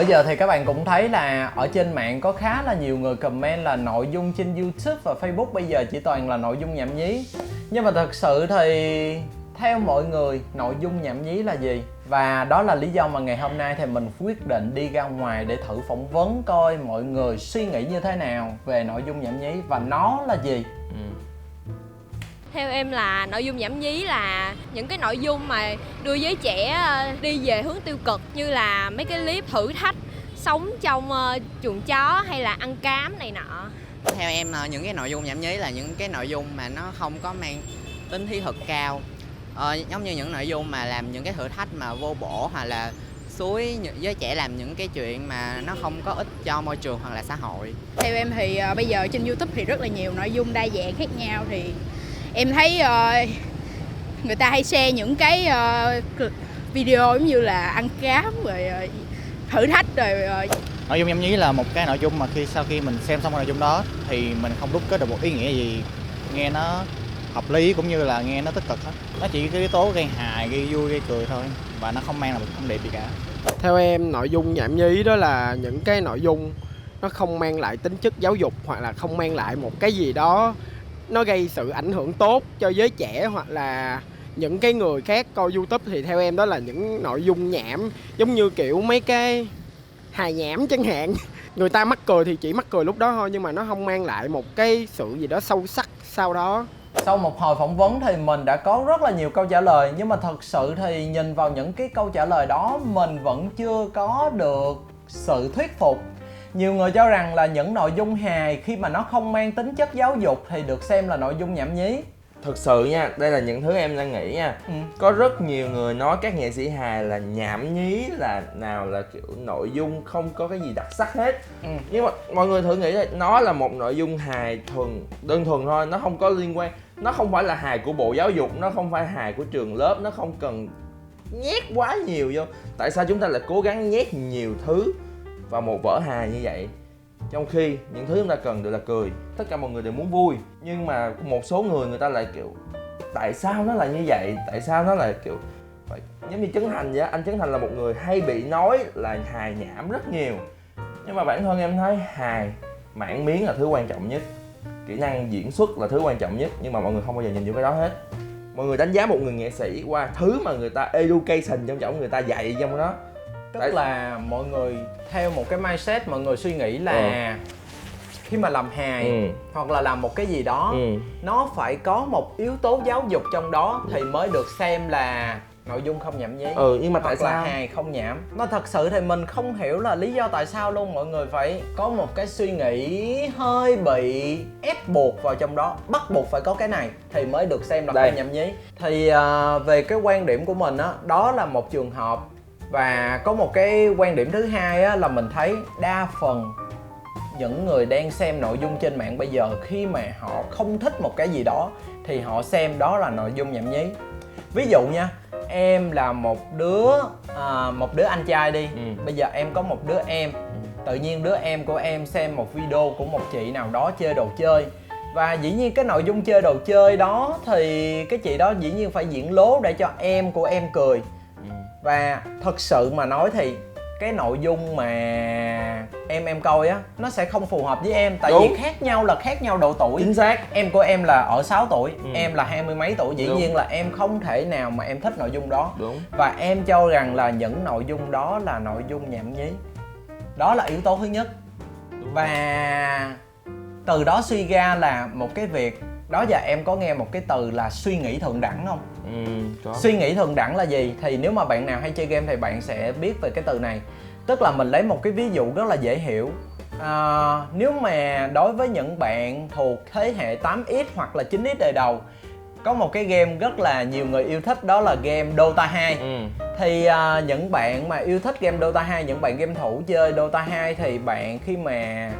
Bữa giờ thì các bạn cũng thấy là ở trên mạng có khá là nhiều người comment là nội dung trên YouTube và Facebook bây giờ chỉ toàn là nội dung nhảm nhí. Nhưng mà thật sự thì theo mọi người, nội dung nhảm nhí là gì? Và đó là lý do mà ngày hôm nay thì mình quyết định đi ra ngoài để thử phỏng vấn coi mọi người suy nghĩ như thế nào về nội dung nhảm nhí và nó là gì. Theo em là nội dung nhảm nhí là những cái nội dung mà đưa giới trẻ đi về hướng tiêu cực, như là mấy cái clip thử thách sống trong chuồng chó hay là ăn cám này nọ. Theo em những cái nội dung nhảm nhí là những cái nội dung mà nó không có mang tính thí thực cao, giống như những nội dung mà làm những cái thử thách mà vô bổ, hoặc là xúi giới trẻ làm những cái chuyện mà nó không có ích cho môi trường hoặc là xã hội. Theo em thì bây giờ trên YouTube thì rất là nhiều nội dung đa dạng khác nhau, thì em thấy người ta hay share những cái video giống như là ăn cám rồi thử thách rồi. Nội dung nhảm nhí là một cái nội dung mà sau khi mình xem xong cái nội dung đó thì mình không đúc kết được một ý nghĩa gì nghe nó hợp lý cũng như là nghe nó tích cực hết. Nó chỉ cái yếu tố gây hài, gây vui, gây cười thôi, và nó không mang lại một thông điệp gì cả. Theo em, nội dung nhảm nhí đó là những cái nội dung nó không mang lại tính chất giáo dục, hoặc là không mang lại một cái gì đó nó gây sự ảnh hưởng tốt cho giới trẻ hoặc là những cái người khác coi YouTube. Thì theo em đó là những nội dung nhảm, giống như kiểu mấy cái hài nhảm chẳng hạn. Người ta mắc cười thì chỉ mắc cười lúc đó thôi, nhưng mà nó không mang lại một cái sự gì đó sâu sắc sau đó. Sau một hồi phỏng vấn thì mình đã có rất là nhiều câu trả lời, nhưng mà thật sự thì nhìn vào những cái câu trả lời đó mình vẫn chưa có được sự thuyết phục. Nhiều người cho rằng là những nội dung hài khi mà nó không mang tính chất giáo dục thì được xem là nội dung nhảm nhí. Thực sự nha, đây là những thứ em đang nghĩ nha. Có rất nhiều người nói các nghệ sĩ hài là nhảm nhí, là nào là kiểu nội dung không có cái gì đặc sắc hết. Nhưng mà mọi người thử nghĩ là nó là một nội dung hài đơn thuần thôi, nó không có liên quan, nó không phải là hài của Bộ Giáo dục, nó không phải hài của trường lớp, nó không cần nhét quá nhiều vô. Tại sao chúng ta lại cố gắng nhét nhiều thứ vào một vở hài như vậy, trong khi những thứ chúng ta cần đều là cười? Tất cả mọi người đều muốn vui, nhưng mà một số người ta lại kiểu tại sao nó lại như vậy, tại sao nó lại kiểu phải giống như Trấn Thành vậy. Anh Trấn Thành là một người hay bị nói là hài nhảm rất nhiều, nhưng mà bản thân em thấy hài mảng miếng là thứ quan trọng nhất, kỹ năng diễn xuất là thứ quan trọng nhất, nhưng mà mọi người không bao giờ nhìn vô cái đó hết. Mọi người đánh giá một người nghệ sĩ qua thứ mà người ta education trong trọng, người ta dạy trong đó. Tức là mọi người theo một cái mindset, mọi người suy nghĩ là khi mà làm hài hoặc là làm một cái gì đó nó phải có một yếu tố giáo dục trong đó thì mới được xem là nội dung không nhảm nhí. Nhưng mà tại sao là hài không nhảm? Nó thật sự thì mình không hiểu là lý do tại sao luôn. Mọi người phải có một cái suy nghĩ hơi bị ép buộc vào trong đó, bắt buộc phải có cái này thì mới được xem là không nhảm nhí. Thì về cái quan điểm của mình á, đó là một trường hợp. Và có một cái quan điểm thứ hai á, là mình thấy đa phần những người đang xem nội dung trên mạng bây giờ, khi mà họ không thích một cái gì đó thì họ xem đó là nội dung nhảm nhí. Ví dụ nha, em là một đứa anh trai đi. Bây giờ em có một đứa em, tự nhiên đứa em của em xem một video của một chị nào đó chơi đồ chơi, và dĩ nhiên cái nội dung chơi đồ chơi đó thì cái chị đó dĩ nhiên phải diễn lố để cho em của em cười. Và thật sự mà nói thì cái nội dung mà em coi á, nó sẽ không phù hợp với em. Tại vì khác nhau là khác nhau độ tuổi. Chính xác. Em của em là ở 6 tuổi, em là 20 mấy tuổi. Dĩ nhiên là em không thể nào mà em thích nội dung đó. Và em cho rằng là những nội dung đó là nội dung nhảm nhí. Đó là yếu tố thứ nhất. Và từ đó suy ra là một cái việc. Đó giờ em có nghe một cái từ là suy nghĩ thượng đẳng không? Có. Suy nghĩ thượng đẳng là gì? Thì nếu mà bạn nào hay chơi game thì bạn sẽ biết về cái từ này. Tức là mình lấy một cái ví dụ rất là dễ hiểu. Nếu mà đối với những bạn thuộc thế hệ 8X hoặc là 9X đời đầu, có một cái game rất là nhiều người yêu thích, đó là game Dota 2. Thì những bạn mà yêu thích game Dota 2, những bạn game thủ chơi Dota 2, thì bạn khi mà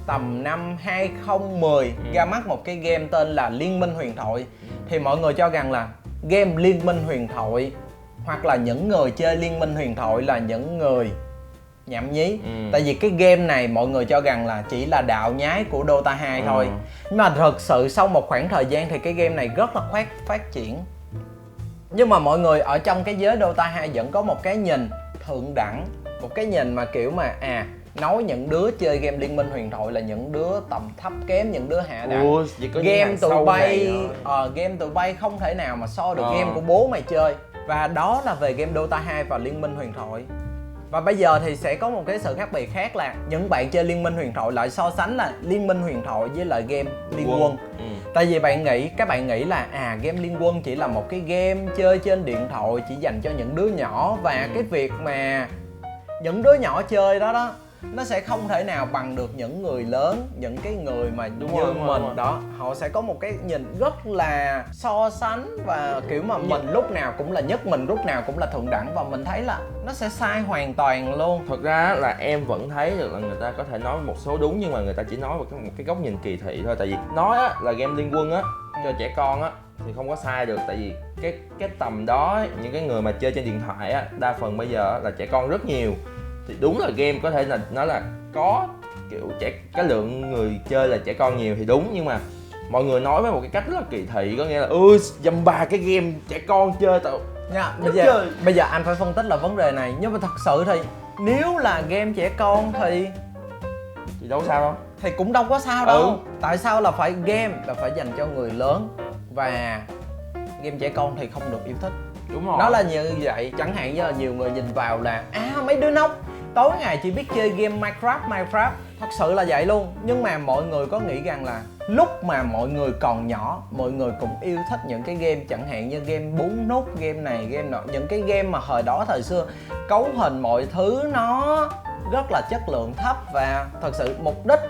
tầm năm 2010 ra mắt một cái game tên là Liên Minh Huyền Thoại, thì mọi người cho rằng là game Liên Minh Huyền Thoại hoặc là những người chơi Liên Minh Huyền Thoại là những người nhảm nhí. Tại vì cái game này mọi người cho rằng là chỉ là đạo nhái của Dota 2 thôi. Nhưng mà thật sự sau một khoảng thời gian thì cái game này rất là phát triển. Nhưng mà mọi người ở trong cái giới Dota 2 vẫn có một cái nhìn thượng đẳng, một cái nhìn mà kiểu mà nói những đứa chơi game Liên Minh Huyền Thoại là những đứa tầm thấp kém, những đứa hạ đẳng. Chỉ có Game tụi bay game tụi bay không thể nào mà so được game của bố mày chơi. Và đó là về game Dota 2 và Liên Minh Huyền Thoại. Và bây giờ thì sẽ có một cái sự khác biệt khác là những bạn chơi Liên Minh Huyền Thoại lại so sánh là Liên Minh Huyền Thoại với lại game Liên Quân. Tại vì các bạn nghĩ là game Liên Quân chỉ là một cái game chơi trên điện thoại, chỉ dành cho những đứa nhỏ, và cái việc mà những đứa nhỏ chơi đó nó sẽ không thể nào bằng được những người lớn, những cái người mà như mình đó. Họ sẽ có một cái nhìn rất là so sánh, và kiểu mà mình lúc nào cũng là nhất, mình lúc nào cũng là thượng đẳng, và mình thấy là nó sẽ sai hoàn toàn luôn. Thật ra là em vẫn thấy được là người ta có thể nói một số đúng, nhưng mà người ta chỉ nói một cái góc nhìn kỳ thị thôi. Tại vì nói á, là game Liên Quân á cho trẻ con á thì không có sai được, tại vì cái tầm đó những cái người mà chơi trên điện thoại á đa phần bây giờ là trẻ con rất nhiều. Thì đúng là game có thể là nó là có kiểu cái lượng người chơi là trẻ con nhiều thì đúng, nhưng mà mọi người nói với một cái cách rất là kỳ thị, có nghĩa là dăm ba cái game trẻ con chơi tao nha. Bây giờ anh phải phân tích là vấn đề này, nhưng mà thật sự thì nếu là game trẻ con thì đâu sao đâu, thì cũng đâu có sao đâu. Tại sao là phải game là phải dành cho người lớn, và game trẻ con thì không được yêu thích? Đúng rồi, nó là như vậy. Chẳng hạn như là nhiều người nhìn vào là mấy đứa nóc tối ngày chỉ biết chơi game Minecraft. Thật sự là vậy luôn. Nhưng mà mọi người có nghĩ rằng là lúc mà mọi người còn nhỏ, mọi người cũng yêu thích những cái game chẳng hạn như game 4 nút, game này game nọ, những cái game mà hồi đó thời xưa cấu hình mọi thứ nó rất là chất lượng thấp, và thật sự mục đích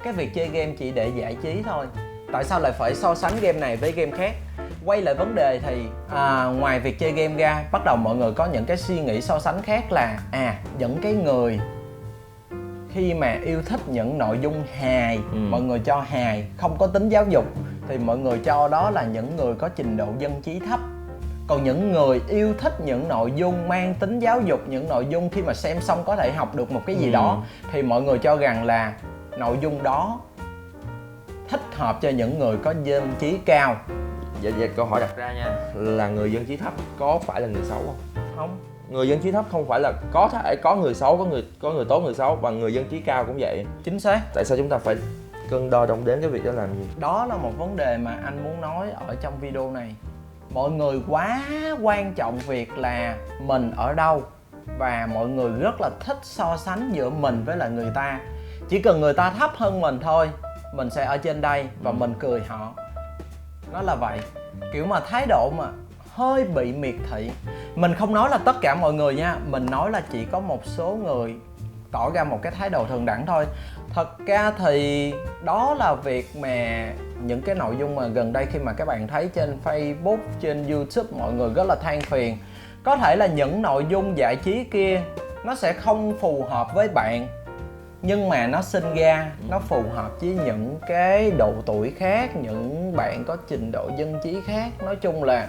cái việc chơi game chỉ để giải trí thôi. Tại sao lại phải so sánh game này với game khác? Quay lại vấn đề thì ngoài việc chơi game ra, bắt đầu mọi người có những cái suy nghĩ so sánh khác là những cái người khi mà yêu thích những nội dung hài, mọi người cho hài không có tính giáo dục, thì mọi người cho đó là những người có trình độ dân trí thấp. Còn những người yêu thích những nội dung mang tính giáo dục, những nội dung khi mà xem xong có thể học được một cái gì đó, thì mọi người cho rằng là nội dung đó thích hợp cho những người có dân trí cao. Vậy câu hỏi đặt ra nha, là người dân trí thấp có phải là người xấu không? Không. Người dân trí thấp không phải là có thể có người xấu, có người tốt người xấu, và người dân trí cao cũng vậy. Chính xác. Tại sao chúng ta phải cân đo đong đếm cái việc đó làm gì? Đó là một vấn đề mà anh muốn nói ở trong video này. Mọi người quá quan trọng việc là mình ở đâu, và mọi người rất là thích so sánh giữa mình với lại người ta. Chỉ cần người ta thấp hơn mình thôi, mình sẽ ở trên đây và mình cười họ. Nó là vậy. Kiểu mà thái độ mà hơi bị miệt thị. Mình không nói là tất cả mọi người nha, mình nói là chỉ có một số người tỏ ra một cái thái độ thượng đẳng thôi. Thật ra thì đó là việc mà những cái nội dung mà gần đây khi mà các bạn thấy trên Facebook, trên YouTube mọi người rất là than phiền. Có thể là những nội dung giải trí kia nó sẽ không phù hợp với bạn, nhưng mà nó sinh ra, nó phù hợp với những cái độ tuổi khác, những bạn có trình độ dân trí khác. Nói chung là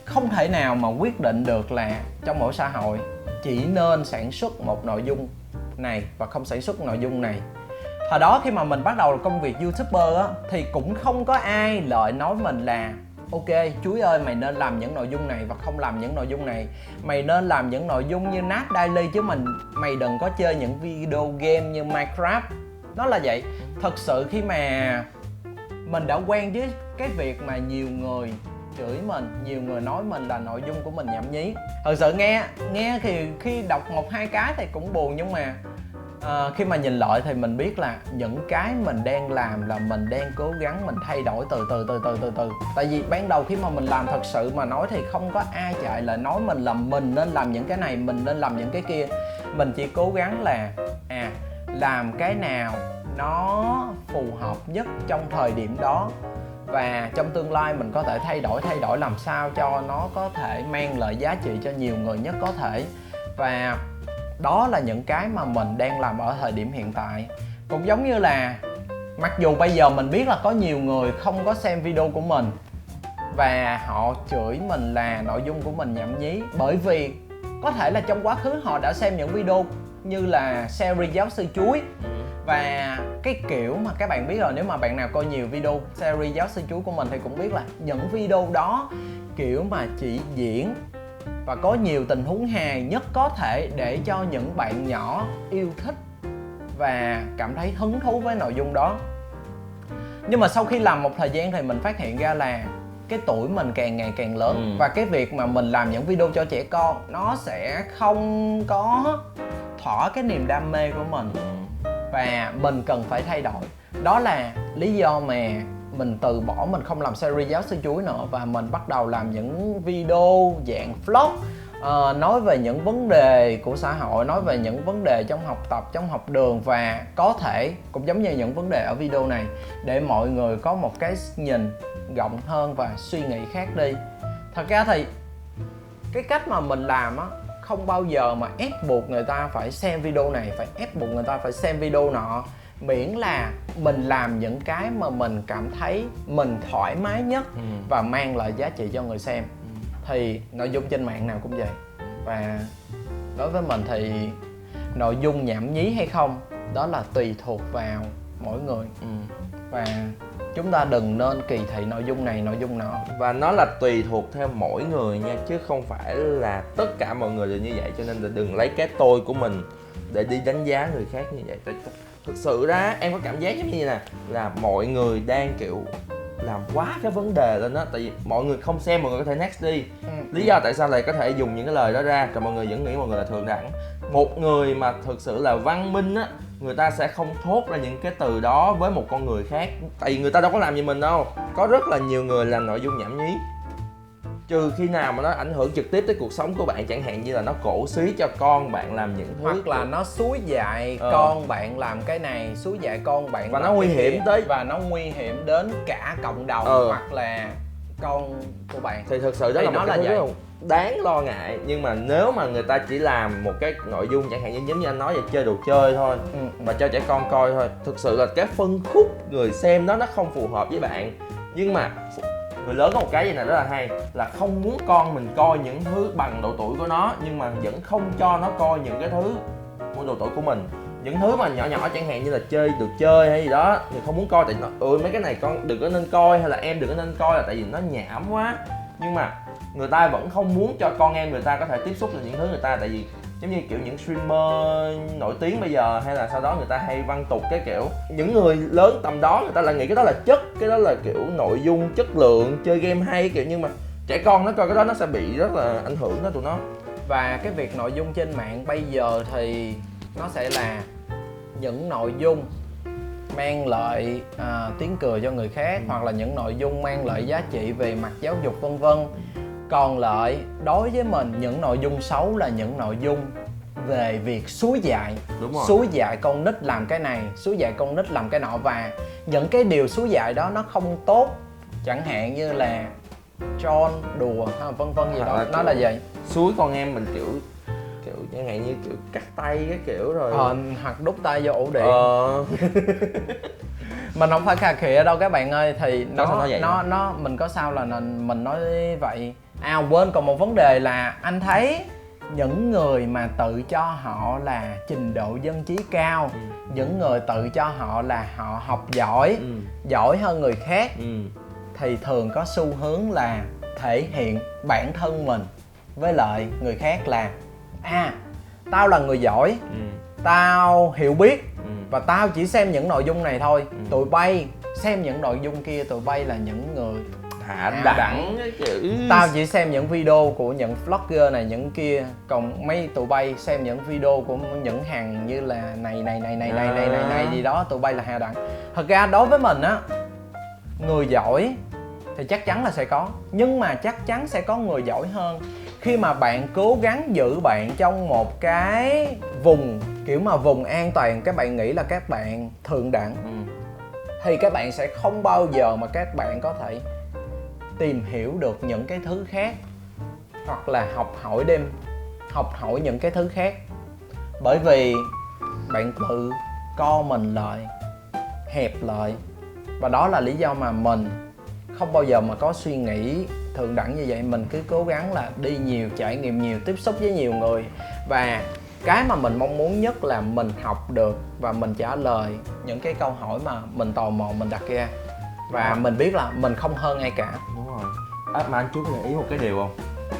không thể nào mà quyết định được là trong mỗi xã hội chỉ nên sản xuất một nội dung này và không sản xuất nội dung này. Hồi đó khi mà mình bắt đầu công việc YouTuber á, thì cũng không có ai lại nói mình là ok Chuối ơi, mày nên làm những nội dung này và không làm những nội dung này. Mày nên làm những nội dung như Nat Daily chứ mày đừng có chơi những video game như Minecraft. Nó là vậy. Thật sự khi mà mình đã quen với cái việc mà nhiều người chửi mình, nhiều người nói mình là nội dung của mình nhảm nhí. Thật sự nghe thì khi đọc một hai cái thì cũng buồn, nhưng mà khi mà nhìn lại thì mình biết là những cái mình đang làm là mình đang cố gắng mình thay đổi từ từ. Tại vì ban đầu khi mà mình làm thật sự mà nói thì không có ai chạy lại nói mình là mình nên làm những cái này, mình nên làm những cái kia. Mình chỉ cố gắng là làm cái nào nó phù hợp nhất trong thời điểm đó, và trong tương lai mình có thể thay đổi làm sao cho nó có thể mang lại giá trị cho nhiều người nhất có thể. Và đó là những cái mà mình đang làm ở thời điểm hiện tại. Cũng giống như là mặc dù bây giờ mình biết là có nhiều người không có xem video của mình và họ chửi mình là nội dung của mình nhảm nhí, bởi vì có thể là trong quá khứ họ đã xem những video như là series Giáo sư Chuối. Và cái kiểu mà các bạn biết rồi, nếu mà bạn nào coi nhiều video series Giáo sư Chuối của mình thì cũng biết là những video đó kiểu mà chỉ diễn và có nhiều tình huống hài nhất có thể để cho những bạn nhỏ yêu thích và cảm thấy hứng thú với nội dung đó. Nhưng mà sau khi làm một thời gian thì mình phát hiện ra là cái tuổi mình càng ngày càng lớn, và cái việc mà mình làm những video cho trẻ con nó sẽ không có thỏa cái niềm đam mê của mình, và mình cần phải thay đổi. Đó là lý do mà mình từ bỏ, mình không làm series giáo sư chuối nữa, và mình bắt đầu làm những video dạng vlog, nói về những vấn đề của xã hội, nói về những vấn đề trong học tập, trong học đường, và có thể cũng giống như những vấn đề ở video này, để mọi người có một cái nhìn rộng hơn và suy nghĩ khác đi. Thật ra thì cái cách mà mình làm á, không bao giờ mà ép buộc người ta phải xem video này, phải ép buộc người ta phải xem video nọ, miễn là mình làm những cái mà mình cảm thấy mình thoải mái nhất và mang lại giá trị cho người xem. Thì nội dung trên mạng nào cũng vậy. Và đối với mình thì nội dung nhảm nhí hay không, đó là tùy thuộc vào mỗi người. Và chúng ta đừng nên kỳ thị nội dung này, nội dung nọ. Và nó là tùy thuộc theo mỗi người nha, chứ không phải là tất cả mọi người đều như vậy. Cho nên là đừng lấy cái tôi của mình để đi đánh giá người khác như vậy. Thực sự ra em có cảm giác giống như nè, là mọi người đang kiểu làm quá cái vấn đề lên đó. Tại vì mọi người không xem, mọi người có thể next đi. Lý do tại sao lại có thể dùng những cái lời đó ra, rồi mọi người vẫn nghĩ mọi người là thượng đẳng. Một người mà thực sự là văn minh á, người ta sẽ không thốt ra những cái từ đó với một con người khác. Tại vì người ta đâu có làm gì mình đâu. Có rất là nhiều người làm nội dung nhảm nhí, trừ khi nào mà nó ảnh hưởng trực tiếp tới cuộc sống của bạn, chẳng hạn như là nó cổ suý cho con bạn làm những thứ, hoặc là nó xúi dại con bạn làm cái này, xúi dại con bạn và làm nó nguy cái hiểm kia, tới, và nó nguy hiểm đến cả cộng đồng hoặc là con của bạn. Thì thực sự đó thì là một cái thứ vậy. rất là đáng lo ngại. Nhưng mà nếu mà người ta chỉ làm một cái nội dung chẳng hạn như giống như anh nói, về chơi đồ chơi thôi và cho trẻ con coi thôi, thực sự là cái phân khúc người xem đó nó không phù hợp với bạn. Nhưng mà người lớn có một cái gì này rất là hay, là không muốn con mình coi những thứ bằng độ tuổi của nó, nhưng mà vẫn không cho nó coi những cái thứ của độ tuổi của mình. Những thứ mà nhỏ nhỏ chẳng hạn như là chơi được chơi hay gì đó thì không muốn coi, tại nó mấy cái này con đừng có nên coi, hay là em đừng có nên coi, là tại vì nó nhảm quá. Nhưng mà người ta vẫn không muốn cho con em người ta có thể tiếp xúc được những thứ người ta, tại vì giống như kiểu những streamer nổi tiếng bây giờ, hay là sau đó người ta hay văn tục cái kiểu, những người lớn tầm đó người ta lại nghĩ cái đó là chất, cái đó là kiểu nội dung chất lượng, chơi game hay kiểu. Nhưng mà trẻ con nó coi cái đó nó sẽ bị rất là ảnh hưởng tới tụi nó. Và cái việc nội dung trên mạng bây giờ thì nó sẽ là những nội dung mang lại tiếng cười cho người khác, hoặc là những nội dung mang lại giá trị về mặt giáo dục vân vân. Còn lại đối với mình, những nội dung xấu là những nội dung về việc xúi dại. Đúng rồi. Xúi dại con nít làm cái này, xúi dại con nít làm cái nọ, và những cái điều xúi dại đó nó không tốt, chẳng hạn như là troll, đùa vân vân gì đó. Nó là vậy. Xúi con em mình kiểu chẳng hạn như kiểu cắt tay cái kiểu rồi hoặc đút tay vô ổ điện. Mình không phải khà khịa đâu các bạn ơi, thì nó mình có sao là mình nói vậy. Quên, còn một vấn đề là anh thấy những người mà tự cho họ là trình độ dân trí cao, những người tự cho họ là họ học giỏi, giỏi hơn người khác, thì thường có xu hướng là thể hiện bản thân mình với lại người khác là tao là người giỏi, tao hiểu biết, và tao chỉ xem những nội dung này thôi. Tụi bay xem những nội dung kia, tụi bay là những người hạ đẳng cái kiểu. Tao chỉ xem những video của những vlogger này những kia, còn mấy tụi bay xem những video của những hàng như là này gì đó, tụi bay là hạ đẳng. Thật ra đối với mình á, người giỏi thì chắc chắn là sẽ có, nhưng mà chắc chắn sẽ có người giỏi hơn. Khi mà bạn cố gắng giữ bạn trong một cái vùng kiểu mà vùng an toàn, các bạn nghĩ là các bạn thượng đẳng, thì các bạn sẽ không bao giờ mà các bạn có thể tìm hiểu được những cái thứ khác, hoặc là học hỏi những cái thứ khác. Bởi vì bạn tự co mình lại, hẹp lại. Và đó là lý do mà mình không bao giờ mà có suy nghĩ thượng đẳng như vậy. Mình cứ cố gắng là đi nhiều, trải nghiệm nhiều, tiếp xúc với nhiều người. Và cái mà mình mong muốn nhất là mình học được và mình trả lời những cái câu hỏi mà mình tò mò mình đặt ra. Và mình biết là mình không hơn ai cả. Đúng rồi. Mà anh chú có để ý một cái điều không?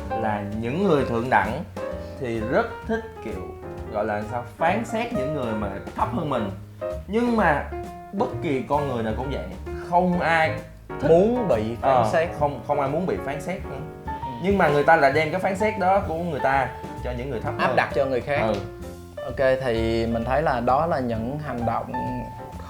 là những người thượng đẳng thì rất thích kiểu gọi là sao, phán xét những người mà thấp hơn mình. Nhưng mà bất kỳ con người nào cũng vậy, không ai Muốn bị phán xét. không ai muốn bị phán xét nữa. Nhưng mà người ta lại đem cái phán xét đó của người ta cho những người thấp hơn, áp đặt cho người khác. Ừ. Ok, thì mình thấy là đó là những hành động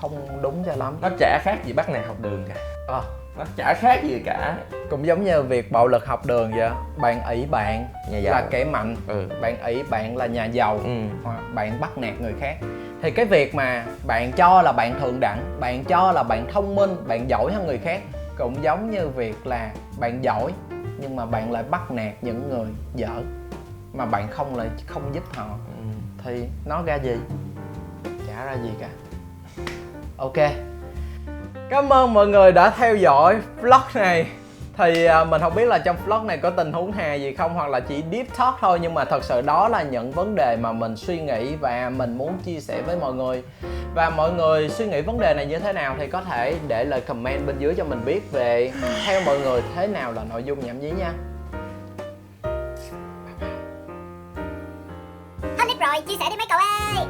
không đúng cho lắm. Nó chả khác gì bắt nạt học đường cả. Ờ, Nó chả khác gì cả. cũng giống như việc bạo lực học đường vậy. Bạn ỷ bạn Nhà giàu. là kẻ mạnh, Ừ. bạn ỷ bạn là nhà giàu, Ừ. hoặc bạn bắt nạt người khác. Thì cái việc mà bạn cho là bạn thượng đẳng, bạn cho là bạn thông minh, bạn giỏi hơn người khác, cũng giống như việc là bạn giỏi nhưng mà bạn lại bắt nạt những người dở mà bạn không giúp họ, thì nó ra gì? Chả ra gì cả. Ok, cảm ơn mọi người đã theo dõi vlog này. Thì mình không biết là trong vlog này có tình huống hài gì không, hoặc là chỉ deep talk thôi, nhưng mà thật sự đó là những vấn đề mà mình suy nghĩ và mình muốn chia sẻ với mọi người. Và mọi người suy nghĩ vấn đề này như thế nào thì có thể để lại comment bên dưới cho mình biết về theo mọi người thế nào là nội dung nhảm nhí nha. Hết clip rồi, chia sẻ đi mấy cậu ơi.